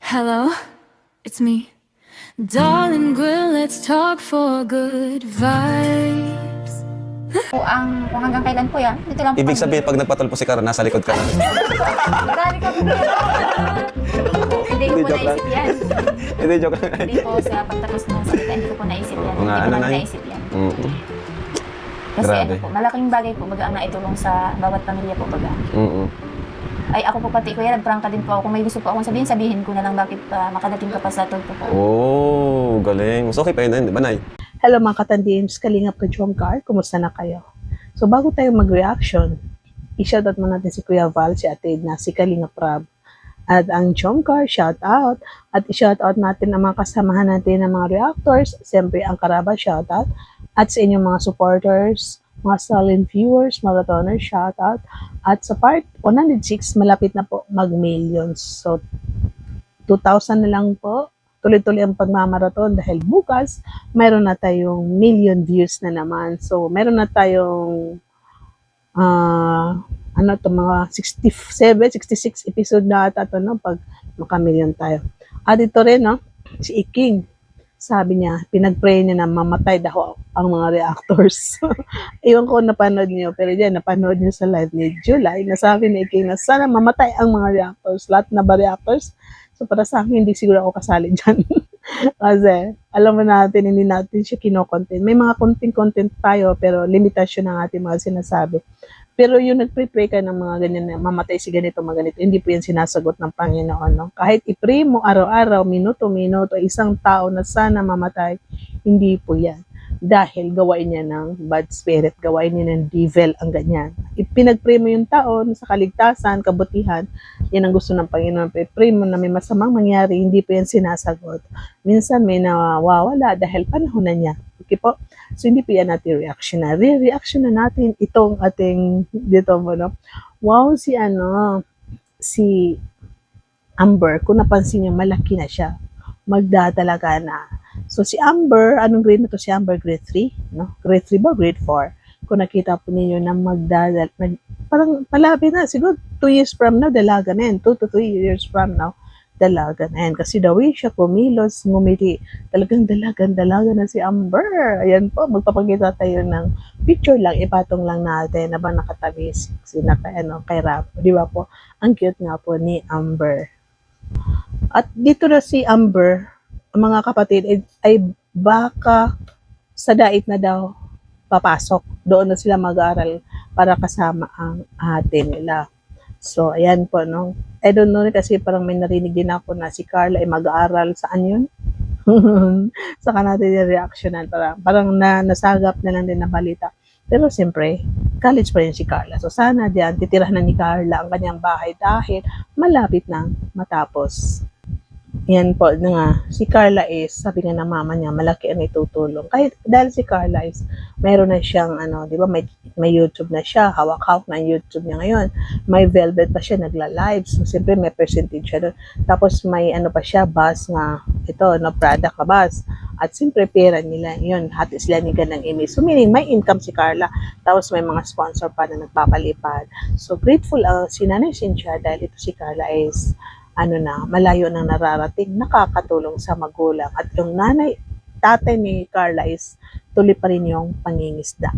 Hello, it's me. Darling, girl, let's talk for good vibes. Kung hanggang kailan po yan, dito lang po Ibig kami. sabihin, pag nagpatol po si Kara, nasa likod ka na. Grabe ka po. Hindi ko Hindi, po joke lang. naisip yan. Hindi, joke lang. Hindi po sa pagtapos ng salita, hindi ko po naisip yan. Mga Hindi ko ano namin na yun? naisip yan. Mm-mm. Kasi Grabe. ano po, malaking bagay po baga ang naitulong sa bawat pamilya po baga. Mm-mm. Ay ako po pati kuya, nagprangka din po ako. Kung may gusto po akong sabihin, sabihin ko na lang bakit makadating ka pa sa tulpo po. Oh, galing. Mas okay pa yun, di ba, Nay? Hello mga katandims, Kalingap ka Jomcar, kumusta na kayo? So bago tayo mag-reaction, i-shoutout mo natin si Kuya Val, si Ate Edna, si Kalingap Rab, at ang Jomcar, shoutout, at i-shoutout natin ang mga kasamahan natin ng mga reactors, siyempre ang Karaba, shoutout, at sa inyong mga supporters, mga silent viewers, marathoners, shoutout, at sa part 106, malapit na po mag-millions. So 2,000 na lang po, tuloy-tuloy ang pagmamarathon dahil bukas mayroon na tayong million views na naman. So meron na tayong mga 67, 66 episode na ata to, no, pag makamillion tayo. At ito rin, no, si Iking, sabi niya, pinag-pray niya na mamatay daw ang mga reactors. Iwan ko napanood niyo, pero yan, napanood niyo sa live ni July, nasabi ni Iking na sana mamatay ang mga reactors. Lahat na ba reactors? So para sa akin, hindi siguro ako kasali dyan. Kasi, alam mo natin, hindi natin siya kino-content. May mga content tayo, pero limitasyon ng ating mga sinasabi. Pero yung nagpre-pray ka ng mga ganyan na mamatay si ganito, mga ganito, hindi po yan sinasagot ng Panginoon. No? Kahit i-pray mo araw-araw, minuto-minuto, isang tao na sana mamatay, hindi po yan. Dahil gawain niya ng bad spirit, gawain niya ng devil ang ganyan. Ipinag-pray mo yung taon sa kaligtasan, kabutihan, yan ang gusto ng Panginoon. Pray mo na may masamang mangyari, hindi po yan sinasagot. Minsan may nawawala dahil panahon na niya. Okay po? So hindi po yan natin reaction na. Re-reaction na natin itong ating, dito mo, no? Wow, si Amber, kung napansin niyo, malaki na siya. Magdadalaga na. So si Amber, anong grade na to si Amber? Grade 3? No? Grade 3 ba? Grade 4? Kung nakita po ninyo na parang malapit na, siguro 2 years from now, dalaga na yan. 2 to 3 years from now, dalaga na yan. Kasi the way siya kumilos, ngumiti, talagang dalaga na si Amber. Ayan po, magpapakita tayo ng picture lang, ipatong lang natin habang nakatabi kay Rap. Di ba po? Ang cute nga po ni Amber. At dito na si Amber, mga kapatid, ay baka sa dait na daw papasok. Doon na sila mag-aaral para kasama ang ate nila. So, ayan po, no? I don't know, kasi parang may narinig din ako na si Carla ay mag-aaral. Saan yun? Saka natin yung reactionan. Parang nasagap na lang din na balita. Pero siyempre, college pa rin si Carla. So, sana diyan, titirahan na ni Carla ang kanyang bahay dahil malapit nang matapos. Yan po, nga, si Carla is, sabi nga ng mama niya, malaki ang itutulong. Kahit dahil si Carla is, mayroon na siyang, di ba, may YouTube na siya, hawak-hawak na YouTube niya ngayon. May Velvet pa siya, nagla-live. So, siyempre, may percentage siya doon. Tapos, may pa siya, bus nga, Prada ka bus. At siyempre, pera nila, yun, hati sila ni Ganang Amy. So, meaning, may income si Carla. Tapos, may mga sponsor pa na nagpapalipad. So, grateful si Nanay Cynthia dahil ito si Carla is, malayo nang nararating, nakakatulong sa magulang. At yung tatay ni Carla is tuloy pa rin yung pangingisda.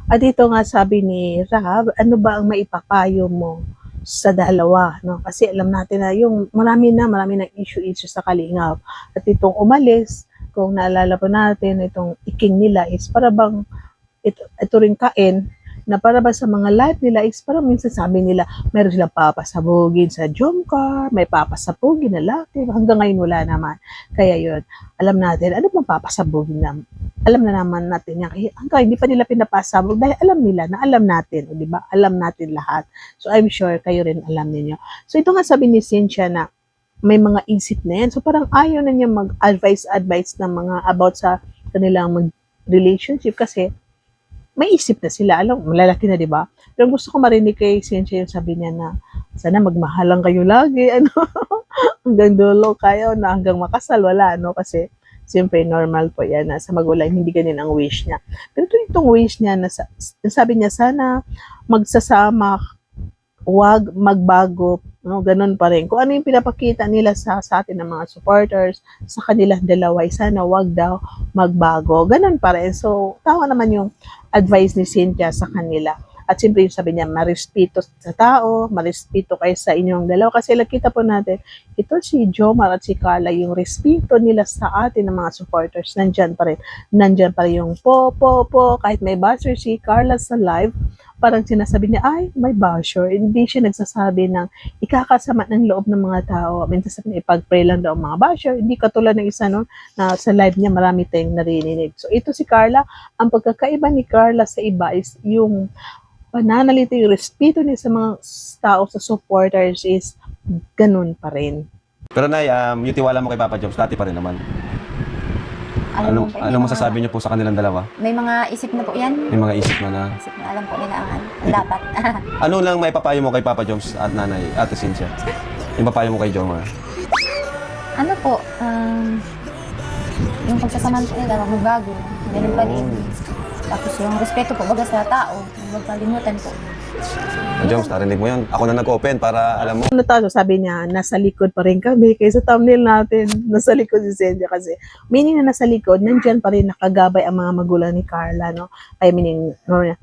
At dito nga sabi ni Rab, ano ba ang maipapayo mo sa dalawa? No? Kasi alam natin na yung marami ng issue sa Kalingap. At itong umalis, kung naalala po natin, itong iking nila is para bang ito rin kain, na para ba sa mga live nila is parang minsan sabi nila meron silang papasabugin sa Jomcar, may papasabugin na laki, hanggang ngayon wala naman. Kaya yun, alam natin, ano bang papasabugin na? Alam na naman natin yan. Hanggang hindi pa nila pinapasabog dahil alam nila na alam natin, di ba? Alam natin lahat. So I'm sure kayo rin alam ninyo. So ito nga sabi ni Cynthia na may mga isip na yan. So parang ayaw na niya mag-advise ng mga about sa kanilang relationship kasi may isip na sila. Alam, malalaki na, di ba? Pero gusto ko marinig kay Cynthia yung sabi niya na sana magmahalang kayo lagi, hanggang dulo kayo na hanggang makasal, wala, kasi siyempre normal po yan na sa magulang, hindi ganyan ang wish niya. Pero itong wish niya na sabi niya sana magsasama, huwag magbago No, ganun pa rin. Kung ano yung pinapakita nila sa atin ng mga supporters, sa kanilang dalawa, sana wag daw magbago. Ganun pa rin. So, tama naman yung advice ni Cynthia sa kanila. At siyempre yung sabi niya, marespeto sa tao, marespeto kayo sa inyong dalawa. Kasi nakita po natin, ito si Jomar at si Carla, yung respeto nila sa atin ng mga supporters, nandyan pa rin. Nandyan pa rin yung po. Kahit may basher si Carla sa live, parang sinasabi niya, ay, may basher. Hindi siya nagsasabi ng ikakasama ng loob ng mga tao. Minsan sabi niya, ipag-pray lang daw ang mga basher. Hindi katulad ng isa nun, na sa live niya marami tayong narinig. So ito si Carla, ang pagkakaiba ni Carla sa iba is yung pananalita, yung respeto niya sa mga tao, sa supporters is ganun pa rin. Pero Nay, yung tiwala mo kay Papa Joms, dati pa rin naman. Alam mo po, Ano masasabi niyo po sa kanilang dalawa? may mga isip na po yan. May mga isip na Isip na alam po nila ang dapat. Ano lang may papayo mo kay Papa Joms at Nanay, Ate Cynthia? Yung papayo mo kay Jomar? Ano po, yung pagsasamantala, magbago. Ganun pa din. Tapos yung respeto po, baga sa tao, huwag kalimutan po. Joms, narinig mo yun. Ako na nag-open para alam mo. Ano tayo, sabi niya, nasa likod pa rin kami kaysa thumbnail natin, nasa likod si Cynthia kasi meaning na nasa likod, nandyan pa rin nakagabay ang mga magulang ni Carla, no? Ay meaning,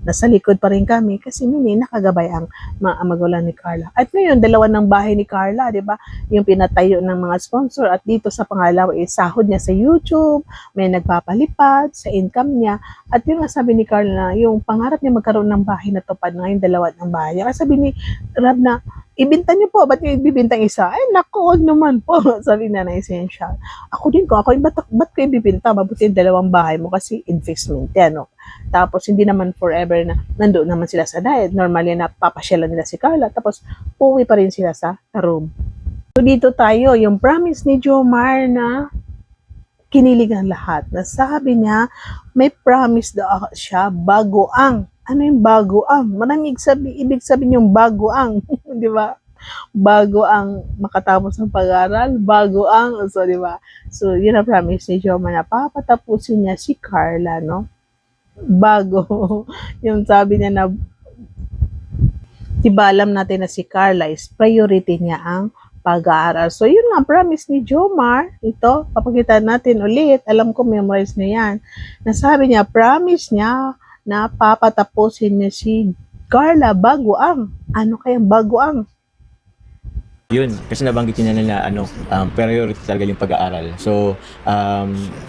nasa likod pa rin kami kasi meaning nakagabay ang mga magulang ni Carla. At ngayon, dalawa ng bahay ni Carla, di ba? Yung pinatayo ng mga sponsor at dito sa pangalawa, sahod niya sa YouTube, may nagpapalipad sa income niya. At yung sabi ni Carla, yung pangarap niya magkaroon ng bahay na tupad ngayon, dalawa ng bahay. Kasi sabi ni Rab na, ibinta niyo po, ba't niyo ibibintang isa? Ay, naku, wag naman po. Sabi na Essential. Ako din ko, ba't ko ibibinta? Mabuti yung dalawang bahay mo kasi investment yan, no? Tapos, hindi naman forever na nandoon naman sila sa diet. Normally, napapasyalan nila si Carla. Tapos, uwi pa rin sila sa room. So, dito tayo, yung promise ni Jomar na kinilig ang lahat. Nasabi niya, may promise daw siya bago ang. Ano yung bago ang? Maraming ibig sabihin yung bago ang. Di ba? Bago ang makatapos ng pag-aaral, bago ang, so di ba? So, yun ang promise ni Jomar na papatapusin niya si Carla, no? Bago. Yung sabi niya na, diba alam natin na si Carla is priority niya ang pag-aaral. So, yun nga, promise ni Jomar. Ito, papakita natin ulit. Alam ko, memorize na yan. Nasabi niya, promise niya na papatapusin niya si Carla bago ang. Ano kayang bago ang? Yun, kasi nabanggit niya na priority talaga yung pag-aaral. So,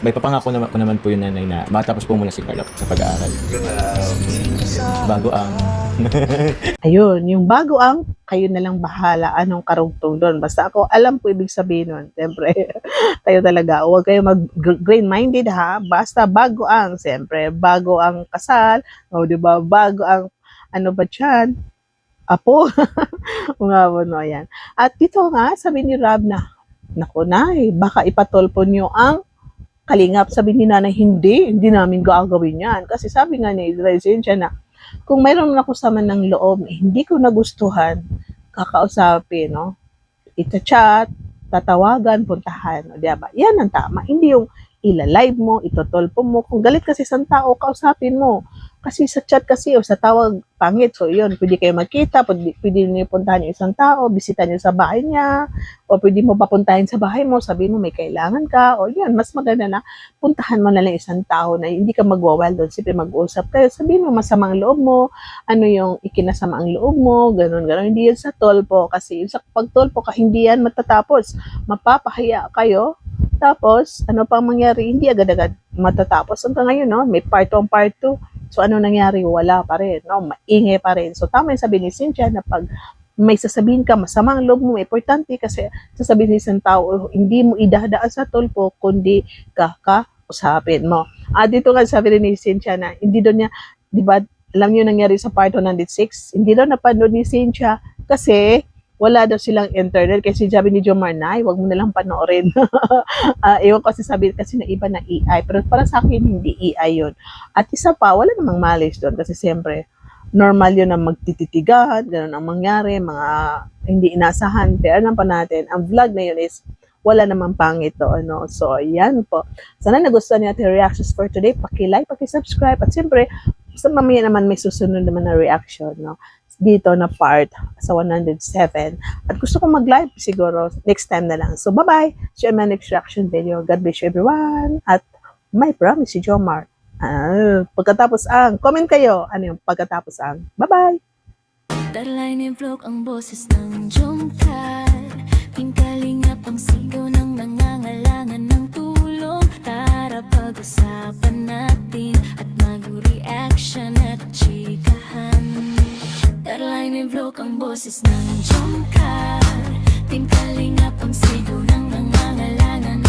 may papangako naman, ko naman po yun nanay na matapos po muna si Carla sa pag-aaral. Bago ang... Ayun, yung bago ang, kayo na lang bahala anong karugtong doon. Basta ako, alam ko ibig sabihin nun. Siyempre, kayo talaga. Huwag kayo mag-green-minded ha. Basta bago ang, siyempre, bago ang kasal. O, diba, bago ang, ano ba dyan? Apo. Mga no, yan. At dito nga, sabi ni Rab na, naku nay, baka ipatolpo nyo ang kalingap. Sabi ni nanay, hindi namin gagawin yan. Kasi sabi nga ni Cynthia na, kung mayroon ako sama ng loob, hindi ko nagustuhan, kakausapin, no? Ita-chat, tatawagan, puntahan, o diba? Yan ang tama. Hindi yung ila-live mo, itotolpo mo. Kung galit kasi sa tao, kausapin mo. Kasi sa chat kasi o sa tawag, pangit. So yun, pwede kayo magkita, pwede niyo puntahan yung isang tao, bisita niyo sa bahay niya, o pwede mo papuntahin sa bahay mo, sabihin mo may kailangan ka, o yun, mas maganda na puntahan mo na lang isang tao na hindi ka magwawal doon. Siyempre mag-uusap kayo, sabihin mo masamang loob mo, ano yung ikinasama ang loob mo, ganun. Hindi yan sa tolpo, kasi sa pagtolpo ka, hindi yan matatapos. Mapapahiya kayo, tapos, ano pang mangyari? Hindi agad-agad matatapos. Hanggang ngayon, no? May part 1, part 2. So, ano nangyari? Wala pa rin. No? Maingay pa rin. So, tama yung sabi ni Cynthia na pag may sasabihin ka, masamang loob mo, importante kasi sasabihin sa isang tao, hindi mo idadaan sa tolpo, kundi kakausapin mo. Dito nga sabi rin ni Cynthia na, hindi doon niya, di ba, alam niyo nangyari sa part 106, hindi daw napanood ni Cynthia kasi wala daw silang internet kasi sabi ni Jomar na, wag mo nalang panoorin. Ewan kasi sabi kasi na iba na AI. Pero para sa akin, hindi AI yun. At isa pa, wala namang malis doon kasi siyempre, normal yun na magtititigan, ganun ang mangyari, mga hindi inasahan. Pero alam pa natin, ang vlog na yun is wala namang pangit doon. No? So, yan po. Sana nagustuhan niyo ating reactions for today. Paki-like, paki-subscribe. At siyempre, sa mamaya naman may susunod naman na reaction. No? dito na part sa 107. At gusto kong mag-live siguro next time na lang. So, bye-bye. See you in my next reaction video. God bless you everyone. At my promise si Jomar. Pagkatapos ang, comment kayo. Ano yung pagkatapos ang. Bye-bye. Darlay ni vlog ang boses ng jungkar. Pingkalingap ang sigaw ng nangangailangan ng tulong. Tara pag-usapan natin at mag-reaction at chikahan. Darlay ni vlog ang boses ng jungkar. Pingkalingap ang sigaw ng nangangailangan